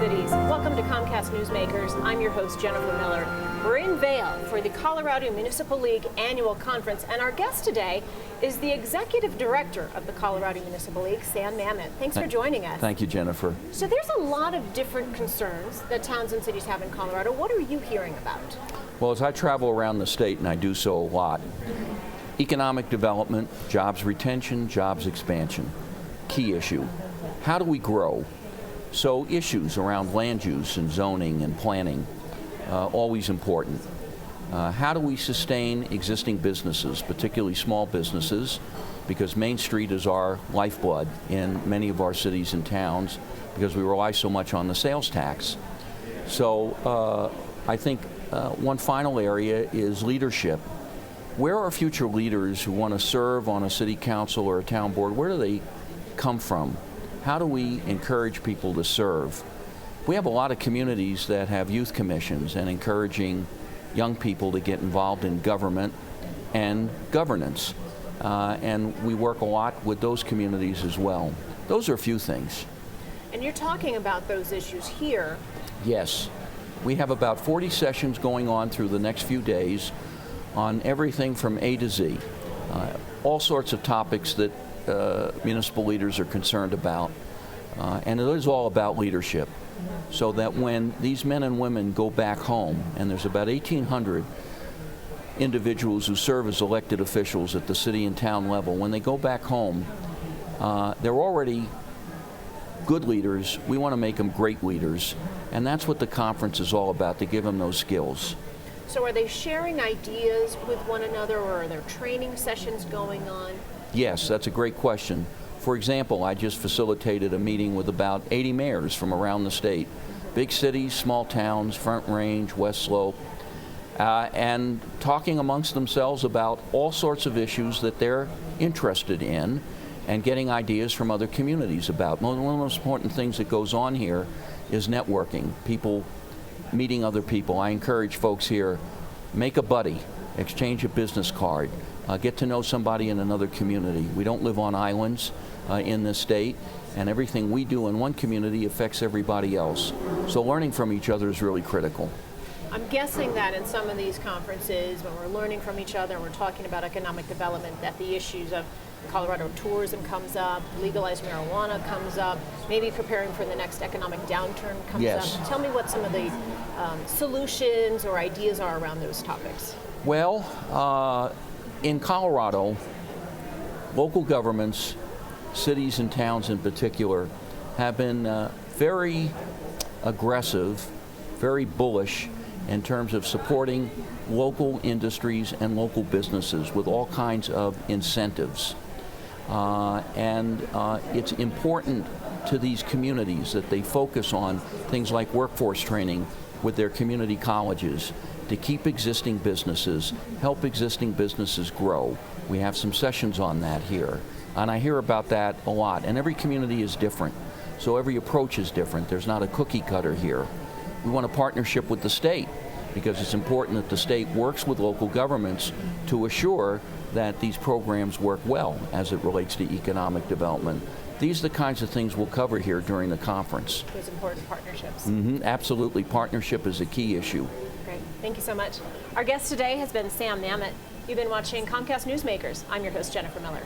Cities. Welcome to Comcast Newsmakers. I'm your host, Jennifer Miller. We're in Vail for the Colorado Municipal League Annual Conference, and our guest today is the Executive Director of the Colorado Municipal League, Sam Mamet. Thanks for joining us. Thank you, Jennifer. So there's a lot of different concerns that towns and cities have in Colorado. What are you hearing about? Well, as I travel around the state, and I do so a lot, economic development, jobs retention, jobs expansion, key issue. How do we grow? So issues around land use and zoning and planning, always important. How do we sustain existing businesses, particularly small businesses, because Main Street is our lifeblood in many of our cities and towns because we rely so much on the sales tax. So I think one final area is leadership. Where are future leaders who want to serve on a city council or a town board? Where do they come from? How do we encourage people to serve? We have a lot of communities that have youth commissions and encouraging young people to get involved in government and governance. And we work a lot with those communities as well. Those are a few things. And you're talking about those issues here. Yes. We have about 40 sessions going on through the next few days on everything from A to Z. All sorts of topics that municipal leaders are concerned about. And it is all about leadership. So that when these men and women go back home, and there's about 1,800 individuals who serve as elected officials at the city and town level, when they go back home, they're already good leaders. We want to make them great leaders. And that's what the conference is all about, to give them those skills. So are they sharing ideas with one another, or are there training sessions going on? Yes, that's a great question. For example, I just facilitated a meeting with about 80 mayors from around the state. Big cities, small towns, Front Range, West Slope, and talking amongst themselves about all sorts of issues that they're interested in and getting ideas from other communities about. One of the most important things that goes on here is networking, people meeting other people. I encourage folks here, make a buddy, exchange a business card, get to know somebody in another community. We don't live on islands in this state, and everything we do in one community affects everybody else. So learning from each other is really critical. I'm guessing that in some of these conferences, when we're learning from each other and we're talking about economic development, that the issues of Colorado tourism comes up, legalized marijuana comes up, maybe preparing for the next economic downturn comes up. Tell me what some of the solutions or ideas are around those topics. Well, in Colorado, local governments, cities and towns in particular, have been very aggressive, very bullish in terms of supporting local industries and local businesses with all kinds of incentives. And it's important to these communities that they focus on things like workforce training with their community colleges to keep existing businesses, help existing businesses grow. We have some sessions on that here. And I hear about that a lot. And every community is different. So every approach is different. There's not a cookie cutter here. We want a partnership with the state because it's important that the state works with local governments to assure that these programs work well as it relates to economic development. These are the kinds of things we'll cover here during the conference. Those important partnerships. Absolutely. Partnership is a key issue. Great. Thank you so much. Our guest today has been Sam Mamet. You've been watching Comcast Newsmakers. I'm your host, Jennifer Miller.